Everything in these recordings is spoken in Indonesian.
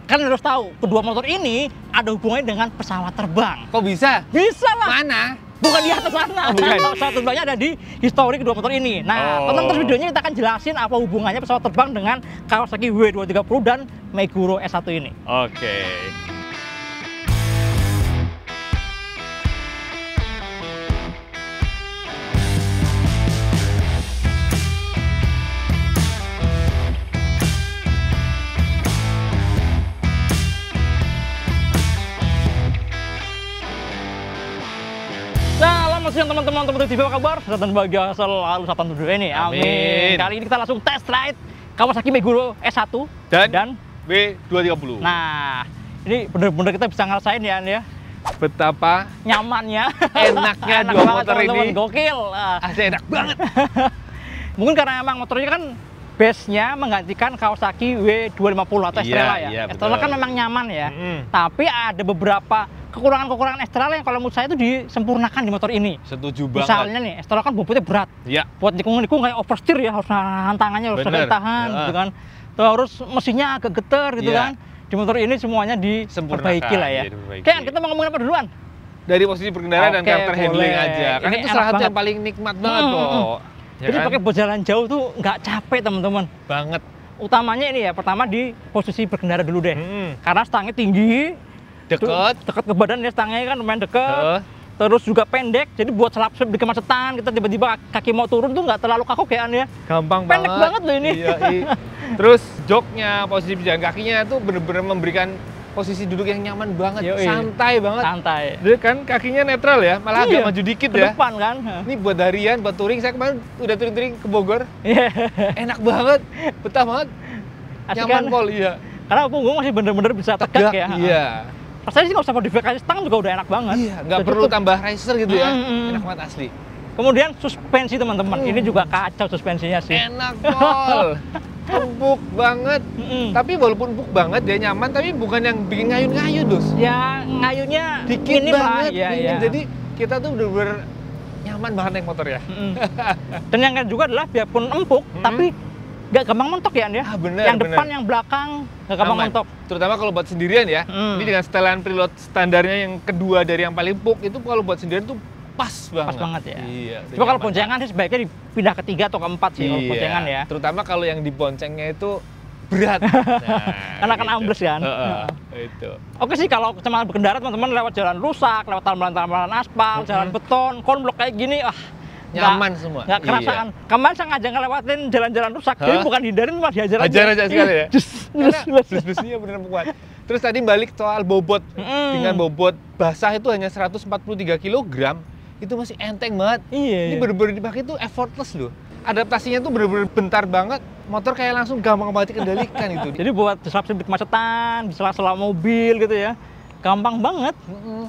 kan harus tahu, kedua motor ini ada hubungannya dengan pesawat terbang. Kok bisa? Bisa lah. Mana? Bukan di atas sana. Pesawat terbangnya ada di histori kedua motor ini. Nah, tonton terus videonya, kita akan jelasin apa hubungannya pesawat terbang dengan Kawasaki W230 dan Meguro S1 ini. Oke. Siang teman-teman TV, apa kabar? Dan bahagia selalu satan dulu ini. Amin. Kali ini kita langsung test ride Kawasaki Meguro S1 dan W230. Nah, ini bener-bener kita bisa ngerasain ya. Betapa nyamannya, enaknya dua motor ini. Gokil. Asli enak banget. Mungkin karena emang motornya kan base-nya menggantikan Kawasaki W250 atau Estrella ya. Estrella kan memang nyaman ya. Tapi ada beberapa kekurangan Estrella yang kalau menurut saya itu disempurnakan di motor ini. Setuju banget. Misalnya nih, Estrella kan bobotnya berat. Iya. Buat nikung kayak oversteer ya, harus nahan tangannya, harus tahan gitu kan. Terus mesinnya agak getar gitu kan. Di motor ini semuanya diperbaiki lah ya. Oke, kita mau ngomongin apa duluan? Dari posisi berkendara dan karakter handling aja. Kan itu salah satu yang paling nikmat banget kok. Jadi pakai buat jalan jauh tuh nggak capek teman-teman. Banget. Utamanya ini ya, pertama di posisi berkendara dulu deh. Karena stangnya tinggi, dekat ke badan ya, stangnya kan lumayan dekat. Terus juga pendek, jadi buat selap-selip di kemacetan, kita tiba-tiba kaki mau turun tuh nggak terlalu kaku kayaknya. Gampang pendek banget loh ini. Iya. Terus joknya, posisi pejalan kakinya tuh bener-bener memberikan posisi duduk yang nyaman banget, santai banget. Santai. Jadi kan kakinya netral ya, malah agak maju dikit ke ya. depan kan. Ini buat harian, buat touring. Saya kemarin udah touring ke Bogor. Enak banget, betah banget. Asik nyaman kan? Pol, iya. Karena punggung masih bener-bener bisa tegak ya. Iya. Rasanya sih nggak usah modifikasi stang juga udah enak banget. Iya, nggak perlu tambah riser gitu ya. Enak banget asli. Kemudian suspensi teman-teman, ini juga kacau suspensinya sih. Enak Pol. Empuk banget, tapi walaupun empuk banget dia nyaman, tapi bukan yang bikin ngayun-ngayun dus. Ya ngayunnya dikit banget, ya. Jadi kita tuh bener-bener nyaman banget naik motor ya. Dan yang juga adalah biarpun empuk, tapi nggak gampang mentok ya, bener, yang depan, yang belakang nggak gampang mentok. Terutama kalau buat sendirian ya. Ini dengan setelan preload standarnya yang kedua dari yang paling empuk, itu kalau buat sendirian tuh pas banget. Pas banget ya. Iya. Cuma kalau boncengan sih sebaiknya dipindah ke 3 atau ke 4 sih kalau boncengan ya. Terutama kalau yang di boncengnya itu berat. Karena kan ambles kan. Itu. Oke sih, kalau cuma berkendara teman-teman lewat jalan rusak, lewat tambalan-tambalan aspal, jalan beton, konblok kayak gini, nyaman semua. Nggak kerasaan. Kemarin saya ngajak ngelewatin jalan-jalan rusak, jadi bukan hindarin malah dihajar aja. Hajar aja sekali ya. Bus-busnya bener kuat. Terus tadi balik soal bobot. Dengan bobot basah itu hanya 143 kg. Itu masih enteng banget. Ini bener-bener dipakai tuh effortless loh. Adaptasinya tuh bener-bener bentar banget. Motor kayak langsung gampang banget dikendalikan itu. Jadi buat selap-selip kemacetan, di sela-sela mobil gitu ya, gampang banget.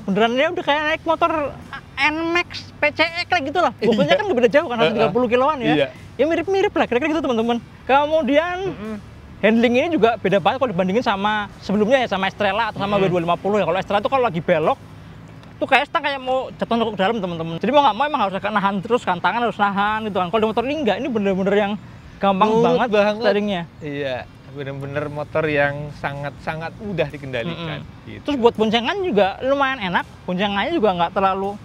Beneran ya udah kayak naik motor NMAX, PCX kayak gitu lah. Bobotnya kan beda jauh kan, 130 kiloan ya. Ya mirip-mirip lah, kira-kira gitu teman-teman. Kemudian handling ini juga beda banget kalau dibandingin sama sebelumnya ya, sama Estrella atau sama W250 ya. Kalau Estrella itu kalau lagi belok tuh kayak stang kayak mau jatuh ke dalam teman-teman. Jadi mau nggak mau emang harus nahan terus kan, tangan harus nahan gitu kan. Kalau di motor ini enggak, ini bener-bener yang gampang banget steeringnya. Iya, bener-bener motor yang sangat-sangat mudah dikendalikan. Gitu. Terus buat boncengan juga lumayan enak, boncengannya juga nggak terlalu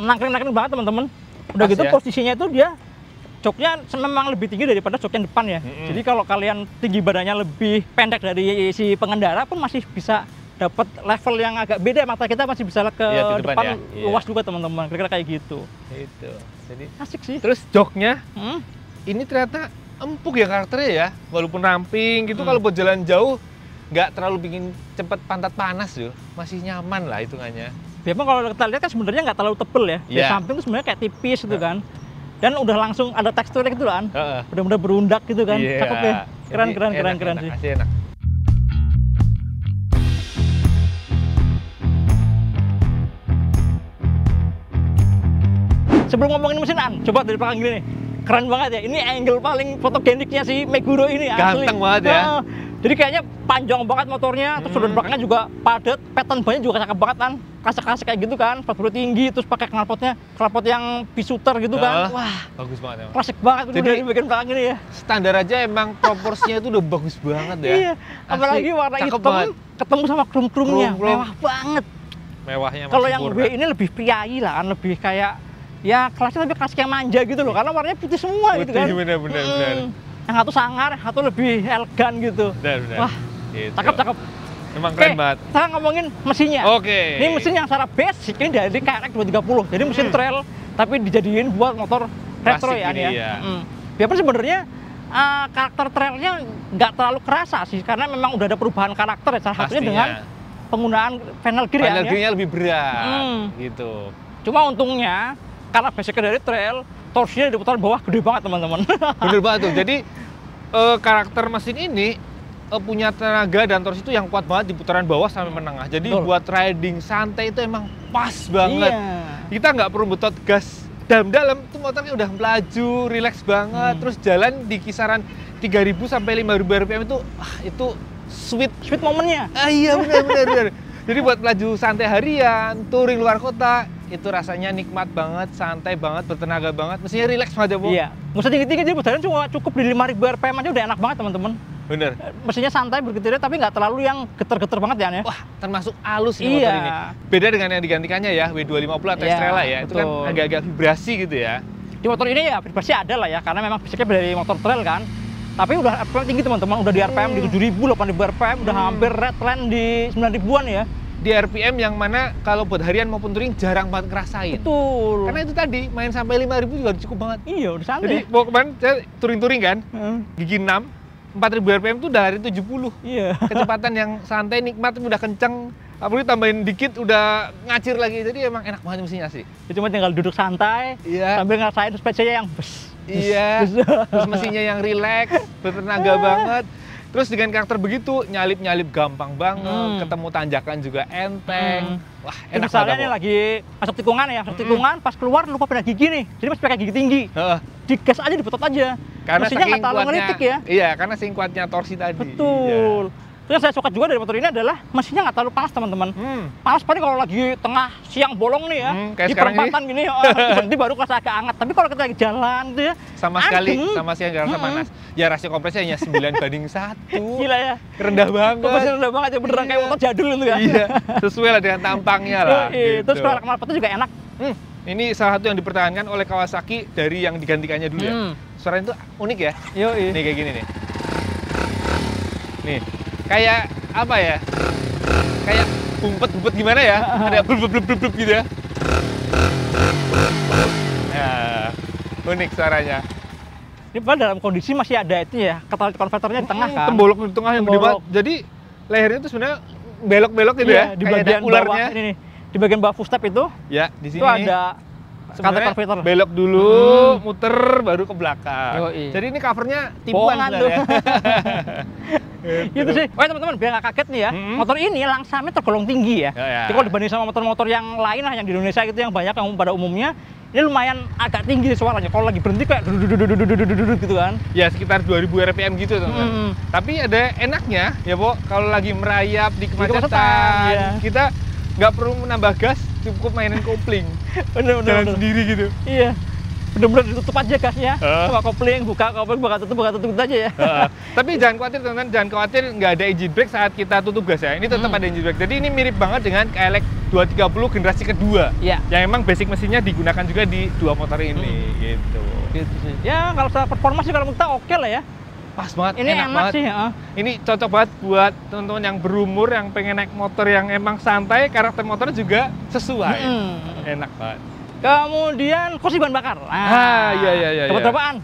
nangkring-nangkring banget teman-teman. Udah gitu posisinya itu dia joknya memang lebih tinggi daripada jok yang depan ya. Jadi kalau kalian tinggi badannya lebih pendek dari si pengendara pun masih bisa dapat level yang agak beda, mata kita masih bisa ke depan ya. Luas juga teman-teman, kira-kira kayak gitu. Itu. Jadi asik sih. Terus joknya ini ternyata empuk ya karakternya ya, walaupun ramping gitu. Kalau buat jalan jauh nggak terlalu bikin cepet pantat panas loh, masih nyaman lah hitungannya. Biarpun kalau kita lihat kan sebenarnya nggak terlalu tebel ya, di samping tuh sebenarnya kayak tipis gitu kan. Dan udah langsung ada teksturnya gitu kan, benar-benar berundak gitu kan, cakep deh, keren sih. Enak. Sebelum ngomongin mesinan, coba dari belakang gini nih, keren banget ya. Ini angle paling fotogeniknya si Meguro ini asli. Ganteng banget ya. Jadi kayaknya panjang banget motornya, terus sudut belakangnya juga padat, pattern bannya juga cakep banget kan. Klasik-klasik kayak gitu kan, 40 tinggi, terus pakai knalpot yang bisuter gitu kan. Wah, bagus banget emang. Klasik banget Jadi dari bagian belakang ini ya. Standar aja emang proporsinya itu udah bagus banget ya. Iya, apalagi warna hitam ketemu sama krum-krumnya, mewah banget. Mewahnya kalau yang W ini lebih priai lah kan, lebih kayak ya klasik tapi klasik yang manja gitu loh, karena warnanya putih semua gitu kan. Bener. Yang satu sangar, yang satu lebih elegan gitu. Bener. Wah, gitu. cakep. Emang keren banget. Sekarang ngomongin mesinnya. Ini mesin yang secara basic ini dari KRX 230. Jadi mesin trail tapi dijadiin buat motor retro ya. Biarpun sebenarnya karakter trailnya nggak terlalu kerasa sih, karena memang udah ada perubahan karakter ya. Salah satunya dengan penggunaan panel gear panel gearnya lebih berat gitu. Cuma untungnya karena basicnya dari trail, torsinya di putaran bawah gede banget teman-teman. Bener banget tuh. Jadi karakter mesin ini punya tenaga dan torsi itu yang kuat banget di putaran bawah sampai menengah. Jadi buat riding santai itu emang pas banget. Kita nggak perlu betot gas dalam-dalam, tuh motornya udah melaju, relax banget. Terus jalan di kisaran 3.000 sampai 5.000 rpm itu sweet momennya. Iya benar. Jadi buat melaju santai harian, touring luar kota, itu rasanya nikmat banget, santai banget, bertenaga banget, mesinnya relax banget ya, Bu. Iya, nggak usah tinggi-tinggi, jadi putaran cuma cukup di 5.000 rpm aja udah enak banget teman-teman. Bener. Mesinnya santai bergetar tapi nggak terlalu yang geter-geter banget ya. Wah, termasuk halus nih motor ini. Beda dengan yang digantikannya ya, W250 atau Xtrail ya, itu kan agak-agak vibrasi gitu ya. Di motor ini ya vibrasi ada lah ya, karena memang basicnya dari motor trail kan. Tapi udah RPM tinggi teman-teman, udah di RPM di 7.000, 8.000 RPM, udah hampir red line di 9.000-an ya. Di RPM yang mana kalau buat harian maupun touring jarang banget ngerasain. Betul. Karena itu tadi, main sampai 5.000 juga cukup banget. Iya, udah santai. Jadi mau kemarin saya touring-touring kan, gigi 6, 4.000 RPM tuh dari 70. Iya. Kecepatan yang santai, nikmat, udah kenceng. Apalagi tambahin dikit udah ngacir lagi. Jadi emang enak banget mesinnya sih. Cuma tinggal duduk santai, sambil ngerasain sepedanya yang terus mesinnya yang relax, bertenaga banget. Terus dengan karakter begitu, nyalip-nyalip gampang banget, ketemu tanjakan juga enteng. Wah, enak banget. Misalnya nih lagi masuk tikungan ya, tikungan pas keluar lupa pindah gigi nih. Jadi masih pakai gigi tinggi. Digas aja, dipetot aja. Karena mesinnya nggak terlalu ngelitik ya. Iya, karena saking kuatnya torsi tadi. Betul. Terus yang saya suka juga dari motor ini adalah mesinnya nggak terlalu panas teman-teman. Panas paling kalau lagi tengah siang bolong nih ya, di perempatan gini, nanti baru kerasa agak hangat. Tapi kalau kita lagi jalan gitu ya, sama sekali nggak rasa panas. Ya rasio kompresnya hanya 9:1. Gila ya. Rendah banget. Kompresnya rendah banget ya, beneran kayak motor jadul itu ya. Iya, sesuai lah dengan tampangnya lah. Gitu. Terus kalau knalpotnya juga enak. Ini salah satu yang dipertahankan oleh Kawasaki dari yang digantikannya dulu ya. Suaranya itu unik ya. Nih kayak gini nih. Nih. Kayak apa ya? Kayak bumpet gimana ya? Ada blub gitu ya. Ya, unik suaranya. Ini padahal dalam kondisi masih ada itu ya, catalytic converternya di tengah kan. Tembolok di tengah yang gede banget. Jadi lehernya itu sebenarnya belok-belok gitu ya. Di bagian ularnya. Ini nih, di bagian bawah footstep itu. Ya, di sini. Itu ada catalytic converter. Belok dulu, muter baru ke belakang. Jadi ini covernya tipuan sebenarnya. Gitu sih. Oh teman-teman, biar nggak kaget nih ya, motor ini langsamnya tergolong tinggi ya. Jadi kalau dibanding sama motor-motor yang lain lah yang di Indonesia gitu yang banyak yang pada umumnya, ini lumayan agak tinggi suaranya. Kalau lagi berhenti kayak gitu kan. Ya sekitar 2.000 rpm gitu teman-teman. Tapi ada enaknya ya, Po, kalau lagi merayap di kemacetan, kita nggak perlu menambah gas, cukup mainin kopling. Jalan sendiri gitu. Iya. Bener-bener ditutup aja gasnya, sama kopling, buka tutup aja ya. Tapi jangan khawatir teman-teman, jangan khawatir nggak ada engine brake saat kita tutup gas ya. Ini tetap ada engine brake. Jadi ini mirip banget dengan KLX 230 generasi kedua. Yang emang basic mesinnya digunakan juga di dua motor ini, gitu sih. Ya kalau secara performa sih kalau kita oke lah ya. Pas banget, ini enak banget. Sih, Ini cocok banget buat teman-teman yang berumur, yang pengen naik motor yang emang santai, karakter motornya juga sesuai. Enak banget. Kemudian kursi bahan bakar. Iya. Dapat berapaan?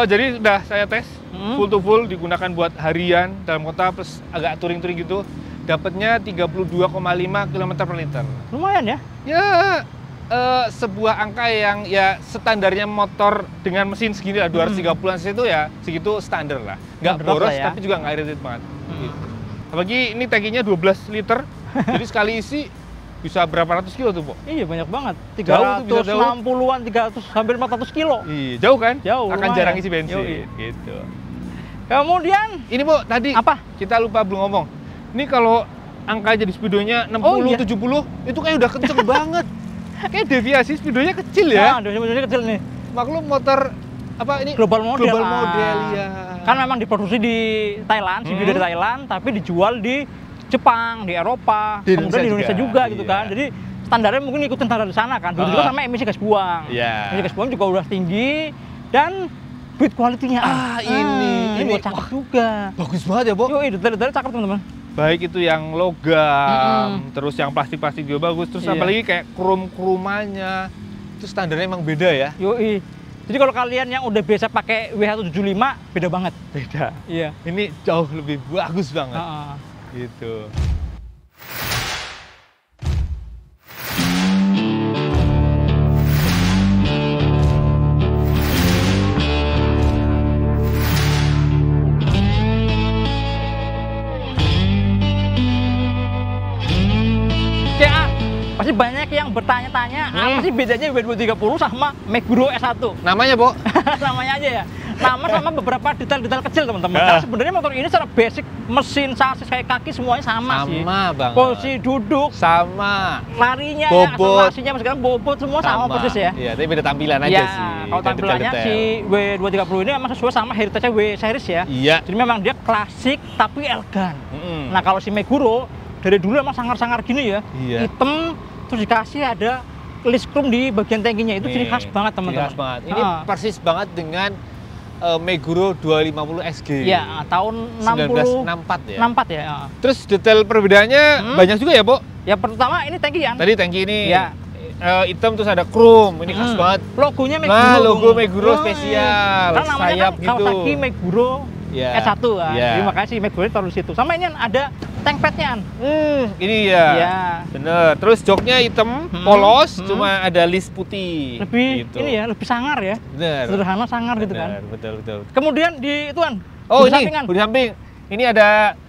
Jadi udah saya tes full to full, digunakan buat harian dalam kota plus agak touring-touring gitu. Dapatnya 32,5 km per liter. Lumayan ya? Ya, sebuah angka yang ya standarnya motor dengan mesin segini lah, 230-an cc itu ya segitu standar lah. Nggak boros ya? Tapi juga nggak irit banget. Gitu. Apalagi ini tangkinya 12 liter, jadi sekali isi bisa berapa ratus kilo tuh, Po? Iya, banyak banget. 360-an, 300, hampir 400 kilo. Iya, jauh kan? Jauh. Akan jarang isi bensin. Gitu. Kemudian ini Bu, tadi apa? Kita lupa belum ngomong. Ini kalau angka jadi speedonya 60, 70 itu kayak udah kenceng banget. Kayak deviasi speedonya kecil ya. Deviasinya kecil nih. Maklum motor apa ini? Global model. Global model ya. Kan memang diproduksi di Thailand, CPU dari Thailand, tapi dijual di Jepang, di Eropa, kemudian di Indonesia juga gitu kan. Jadi standarnya mungkin ikutin standar di sana kan. Begitu juga sama emisi gas buang. Emisi gas buang juga udah tinggi dan build quality-nya. Ini cakep juga. Bagus banget ya, Bu. Yoi, detail-detailnya cakep teman-teman. Baik itu yang logam, terus yang plastik-plastik juga bagus, terus apalagi kayak krum-krumannya. Itu standarnya emang beda ya. Yoi. Jadi kalau kalian yang udah biasa pakai WH75 beda banget. Beda. Iya. Ini jauh lebih bagus banget. Gitu. Pasti banyak yang bertanya-tanya apa sih bedanya W230 sama Meguro S1? Namanya, Bu? Namanya aja ya. Nama sama beberapa detail-detail kecil, teman-teman. Nah, sebenarnya motor ini secara basic, mesin, sasis, kayak kaki semuanya sama sih. Sama banget. Posisi duduk sama. Larinya, bobot. akselerasinya sekarang bobot semua sama persis ya. Iya, tapi beda tampilan aja sih. Kalau tampilannya si W230 ini memang sesuai sama heritage W series ya. Iya. Jadi memang dia klasik tapi elegan. Nah, kalau si Meguro dari dulu emang sangar-sangar gini ya. Hitam, terus dikasih ada list chrome di bagian tangkinya. Itu ciri khas banget, teman-teman. Ciri khas banget. Ini persis banget dengan Meguro 250 SG. Iya, tahun 1964 ya. 64 ya. Terus detail perbedaannya banyak juga ya, Bu? Ya, pertama ini tangki kan. Tadi tangki ini hitam terus ada chrome. Ini khas banget. Logonya Meguro. Nah, logo Meguro spesial. Kan namanya sayap kan gitu. Kawasaki Meguro S1 kan. Terima kasih Meguro taruh di situ. Sama ini ada tank padnya. Ini ya. Bener. Terus joknya hitam, polos, cuma ada list putih. Lebih gitu. Ini ya, lebih sangar ya. Bener. Sederhana sangar gitu kan. Betul. Kemudian di ituan. Oh, ini di samping. Ini ada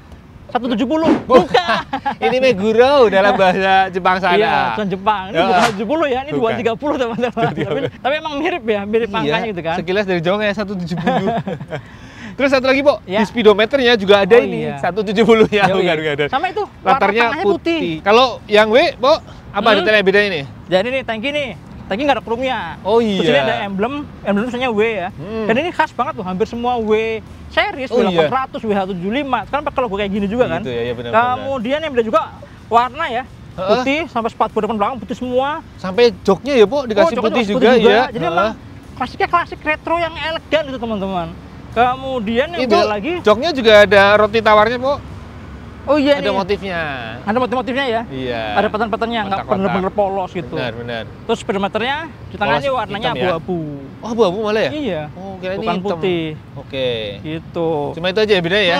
170. Bukan. Ini Meguro dalam bahasa Jepang sana. Iya, bahasa Jepang. Ini bukan 170 ya, ini 230 teman-teman. Tapi emang mirip ya, mirip angkanya gitu kan. Sekilas dari jauh kayak 170. Terus satu lagi, Bu, di speedometernya juga ada ini 170 ya, bukan. Sama itu, latarnya putih. Kalau yang W, Bu, apa detailnya beda ini? Jadi nih, tangki nggak ada chrome-nya. Oh iya. Terus ini ada emblem tulisannya W ya. Dan ini khas banget tuh, hampir semua W series, W800, WH75. Sekarang pakai logo kayak gini juga kan. Gitu ya, benar. Kemudian yang beda juga warna ya. Putih, sampai spatbor depan belakang putih semua. Sampai joknya ya, Bu, dikasih putih juga ya. Jadi memang klasiknya klasik retro yang elegan gitu, teman-teman. Kemudian yang beda lagi, joknya juga ada roti tawarnya, Bu. Oh iya, ada motifnya. Ada motif-motifnya ya? Iya. Ada pattern-patternnya, nggak bener-bener polos gitu. Benar. Terus speedometernya di tengahnya warnanya abu-abu. Oh, abu-abu malah ya? Iya. Oh, kira ini bukan hitam. putih. Oke. Gitu. Cuma itu aja ya bedanya ya?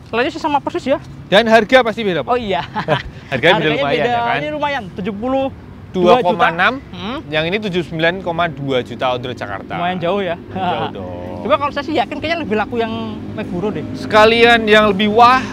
Selainnya sih sama persis ya. Dan harga pasti beda, Pak? Oh iya. Harganya beda lumayan ya kan? Ini lumayan, 2,6, yang ini 79,2 juta untuk Jakarta. Lumayan jauh ya. Jauh dong. Coba kalau saya sih yakin kayaknya lebih laku yang Meguro deh. Sekalian yang lebih wah,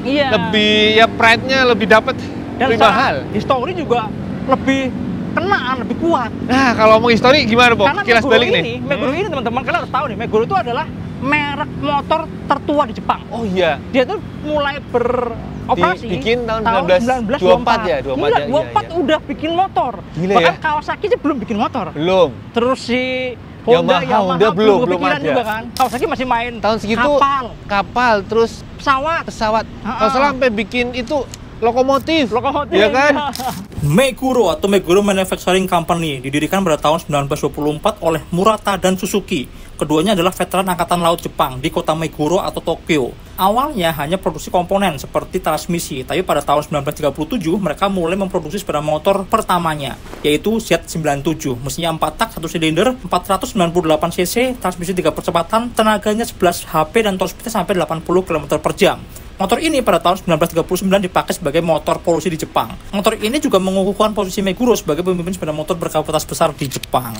lebih ya pride-nya lebih dapat, lebih mahal. History juga lebih kenaan, lebih kuat. Nah, kalau ngomong histori gimana, Bo? Kilas balik nih. Meguro ini teman-teman kalian harus tahu nih, Meguro itu adalah merek motor tertua di Jepang. Oh iya. Dia tuh mulai beroperasi bikin tahun 1924 ya, 24 udah bikin motor. Gila. Bahkan Kawasaki aja belum bikin motor. Belum. Terus si Yamaha belum kepikiran juga kan. Kawasaki masih main tahun segitu kapal terus pesawat. Kalau salah sampai bikin itu lokomotif, ya kan? Meguro atau Meguro Manufacturing Company didirikan pada tahun 1924 oleh Murata dan Suzuki. Keduanya adalah veteran angkatan laut Jepang di kota Meguro atau Tokyo. Awalnya hanya produksi komponen seperti transmisi, tapi pada tahun 1937 mereka mulai memproduksi sepeda motor pertamanya, yaitu Z97. Mesinnya 4 tak, 1 silinder, 498 cc, transmisi 3 percepatan, tenaganya 11 HP dan top speednya sampai 80 km per jam. Motor ini pada tahun 1939 dipakai sebagai motor polusi di Jepang. Motor ini juga mengukuhkan posisi Meguro sebagai pemimpin sepeda motor berkapasitas besar di Jepang.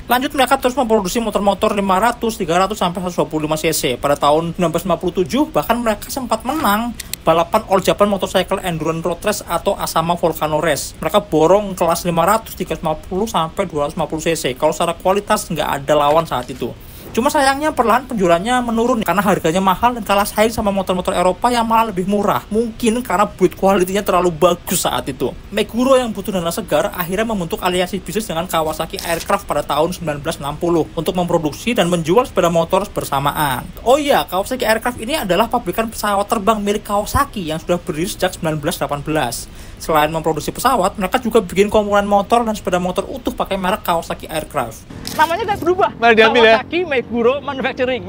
Lanjut mereka terus memproduksi motor-motor 500, 300 sampai 125 cc. Pada tahun 1957 bahkan mereka sempat menang balapan All Japan Motorcycle Endurance Road Race atau Asama Volcano Race. Mereka borong kelas 500, 350 sampai 250 cc. Kalau secara kualitas nggak ada lawan saat itu. Cuma sayangnya perlahan penjualannya menurun karena harganya mahal dan kalah saing sama motor-motor Eropa yang malah lebih murah. Mungkin karena build quality-nya terlalu bagus saat itu. Meguro yang butuh dana segar akhirnya membentuk aliansi bisnis dengan Kawasaki Aircraft pada tahun 1960 untuk memproduksi dan menjual sepeda motor bersamaan. Oh iya, Kawasaki Aircraft ini adalah pabrikan pesawat terbang milik Kawasaki yang sudah berdiri sejak 1918. Selain memproduksi pesawat, mereka juga bikin komponen motor dan sepeda motor utuh pakai merek Kawasaki Aircraft. Namanya nggak berubah. Malah diambil Kawasaki Meguro Manufacturing.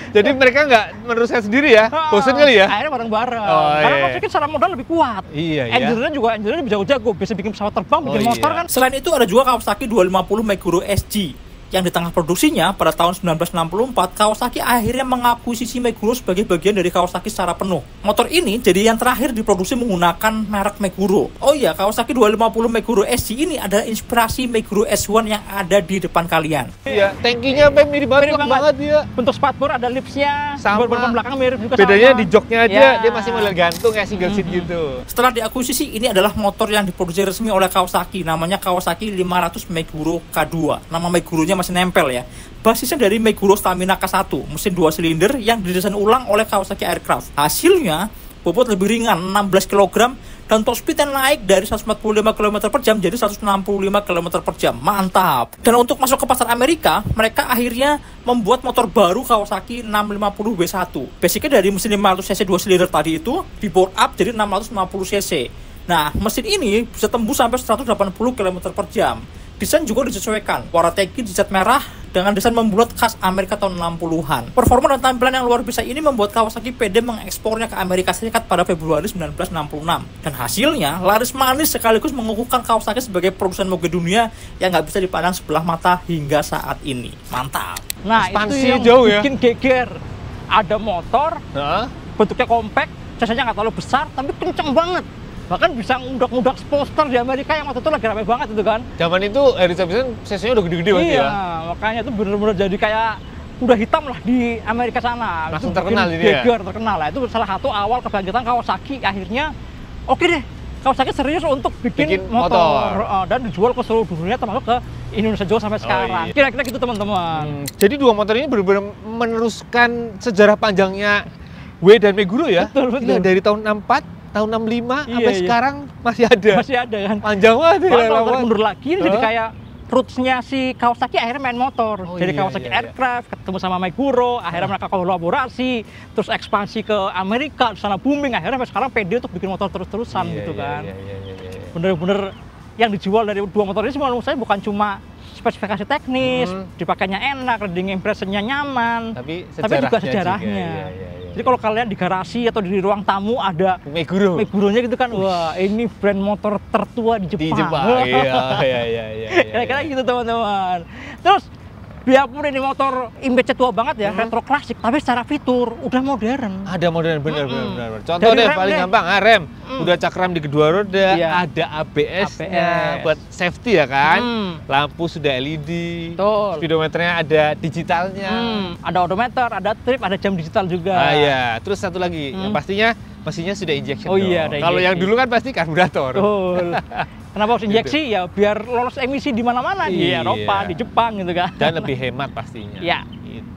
Jadi mereka nggak meneruskan sendiri ya? Bosen kali ya? Akhirnya bareng-bareng. Oh, Karena iya. Kawasaki secara modal lebih kuat. Iya, iya. Engineer-nya lebih jago-jago. Bisa bikin pesawat terbang, bikin motor kan. Selain itu ada juga Kawasaki 250 Meguro SG. Yang di tengah produksinya, pada tahun 1964, Kawasaki akhirnya mengakuisisi Meguro sebagai bagian dari Kawasaki secara penuh. Motor ini jadi yang terakhir diproduksi menggunakan merek Meguro. Oh iya, Kawasaki 250 Meguro SG ini adalah inspirasi Meguro S1 yang ada di depan kalian. Iya, tankinya mirip banget dia. Bentuk spatbor ada lipsnya, Sama. ban belakang mirip juga Bedanya sama. di joknya aja, Ya. dia masih model gantung kayak single seat gitu. Setelah diakuisisi, ini adalah motor yang diproduksi resmi oleh Kawasaki, namanya Kawasaki 500 Meguro K2. Nama Meguronya masih nempel ya. Basisnya dari Meguro Stamina K1, mesin 2 silinder yang didesain ulang oleh Kawasaki Aircraft. Hasilnya, bobot lebih ringan, 16 kg, dan top speednya naik dari 145 km per jam jadi 165 km per jam. Mantap! Dan untuk masuk ke pasar Amerika, mereka akhirnya membuat motor baru Kawasaki 650 W1. Basicnya dari mesin 500 cc 2 silinder tadi itu, di board up jadi 650 cc. Nah, mesin ini bisa tembus sampai 180 km per jam. Desain juga disesuaikan, warna tagnya dicat merah dengan desain membulat khas Amerika tahun 60-an. Performa dan tampilan yang luar biasa ini membuat Kawasaki pede mengekspornya ke Amerika Serikat pada Februari 1966. Dan hasilnya laris manis sekaligus mengukuhkan Kawasaki sebagai produsen moge dunia yang nggak bisa dipandang sebelah mata hingga saat ini. Mantap! Nah, Ekspansi itu yang jauh ya? bikin geger. Ada motor, Hah? bentuknya compact, cc-nya nggak terlalu besar, tapi kenceng banget. Bahkan bisa ngudak-ngudak poster di Amerika yang waktu itu lagi rame banget itu kan. Zaman itu Harley Davidson cc-nya udah gede-gede banget Iya, ya. makanya itu bener-bener jadi kayak udah hitam lah di Amerika sana. Langsung Itu terkenal bikin ini ya? geger, terkenal lah. Itu salah satu awal kebangkitan Kawasaki. Akhirnya, oke deh, Kawasaki serius untuk bikin motor. Dan dijual ke seluruh dunia termasuk ke Indonesia juga sampai sekarang. iya. Kira-kira gitu teman-teman. Jadi dua motor ini benar-benar meneruskan sejarah panjangnya W dan Meguro ya. Betul. Gila, dari tahun 64, tahun 65 sampai Iya. sekarang masih ada. Masih ada kan. Panjang banget ya. Kalau lama. mundur lagi ini jadi kayak roots-nya si Kawasaki akhirnya main motor. Oh, Jadi iya, Kawasaki iya. Aircraft ketemu sama Meguro, akhirnya mereka kolaborasi, terus ekspansi ke Amerika, di sana booming, akhirnya sampai sekarang pede untuk bikin motor terus-terusan gitu kan. Iya. Bener-bener yang dijual dari dua motor ini menurut saya bukan cuma spesifikasi teknis, dipakainya enak, riding impression-nya nyaman, Tapi juga sejarahnya. Iya. Jadi kalau kalian di garasi atau di ruang tamu ada Meguro. Meguronya gitu kan, wah ini brand motor tertua di Jepang. Di Jepang. Iya. Kira-kira gitu teman-teman. Terus biarpun ini motor image-nya tua banget ya, retro klasik, tapi secara fitur udah modern. Ada modern bener. Contoh Dari deh rem paling deh. gampang, rem. Udah cakram di kedua roda, Iya. ada ABS-nya ABS. buat safety ya kan. Lampu sudah LED. Betul. Speedometernya ada digitalnya. Ada odometer, ada trip, ada jam digital juga. Ah iya, terus satu lagi, yang pastinya mesinnya sudah injection. Oh iya, dong. ada Kalau yang injeksi. dulu kan pasti karburator. Betul. Kenapa harus injeksi? Ya biar lolos emisi di mana-mana, di Iya. Eropa, di Jepang gitu kan. Dan lebih hemat pastinya. Iya.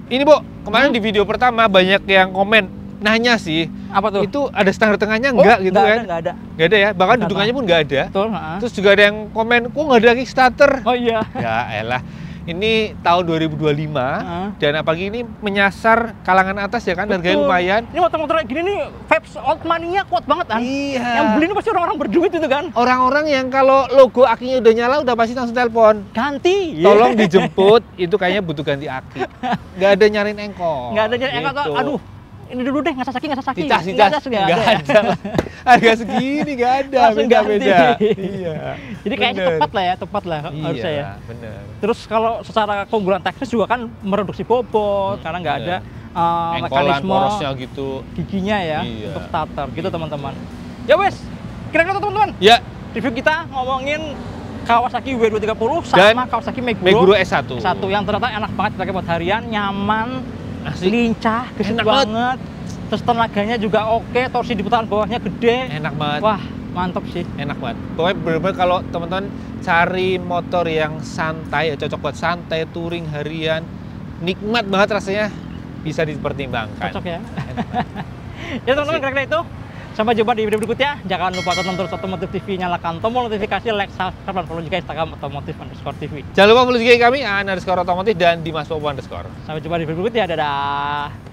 Ini Bu, kemarin di video pertama banyak yang komen nanya sih, Apa tuh? itu ada stang tengahnya enggak gitu kan? Enggak ada. Nggak ada ya, bahkan Nggak dudukannya pun nggak ada. Betul, heeh. Terus juga ada yang komen, kok nggak ada Kickstarter? Oh iya. Ya elah, ini tahun 2025 dan apalagi ini menyasar kalangan atas ya kan, harganya Betul. lumayan. Ini motor-motor kayak gini nih, vibes old money-nya kuat banget kan. Iya. Yang beli ini pasti orang-orang berduit itu kan. Orang-orang yang kalau logo akinya udah nyala udah pasti langsung telepon. Ganti. Tolong dijemput, itu kayaknya butuh ganti aki. Nggak ada nyariin engkol. Nggak ada yang gitu. kata, aduh, ini dulu deh, nggak sasaki. Dicas. Nggak Nggak ada. Harga segini nggak ada, Langsung beda-beda. ganti. Iya. Jadi kayaknya Bener. tepat lah harusnya ya. Iya, bener. Terus kalau secara keunggulan teknis juga kan mereduksi bobot karena nggak ada Engkolan, mekanisme porosnya gitu. giginya ya Iya. untuk starter gitu teman-teman. Ya wes, kira-kira tuh teman-teman. Ya, Review kita ngomongin Kawasaki W230 Dan sama Kawasaki Meguro S1. Satu yang ternyata enak banget dipakai buat harian, nyaman, Asli. lincah, gesit Enak banget. Terus tenaganya juga oke, torsi di putaran bawahnya gede. Enak banget. Wah, Mantap sih. Enak banget. Pokoknya bener-bener kalau teman-teman cari motor yang santai, ya cocok buat santai, touring harian, nikmat banget rasanya, bisa dipertimbangkan. Cocok ya. Ya teman-teman, kira-kira itu. Sampai jumpa di video berikutnya. Jangan lupa tonton terus Otomotif TV, nyalakan tombol notifikasi, like, subscribe, dan follow juga Instagram Otomotif_TV. Jangan lupa follow juga kami _otomotif dan Dimas_. Sampai jumpa di video berikutnya. Dadah.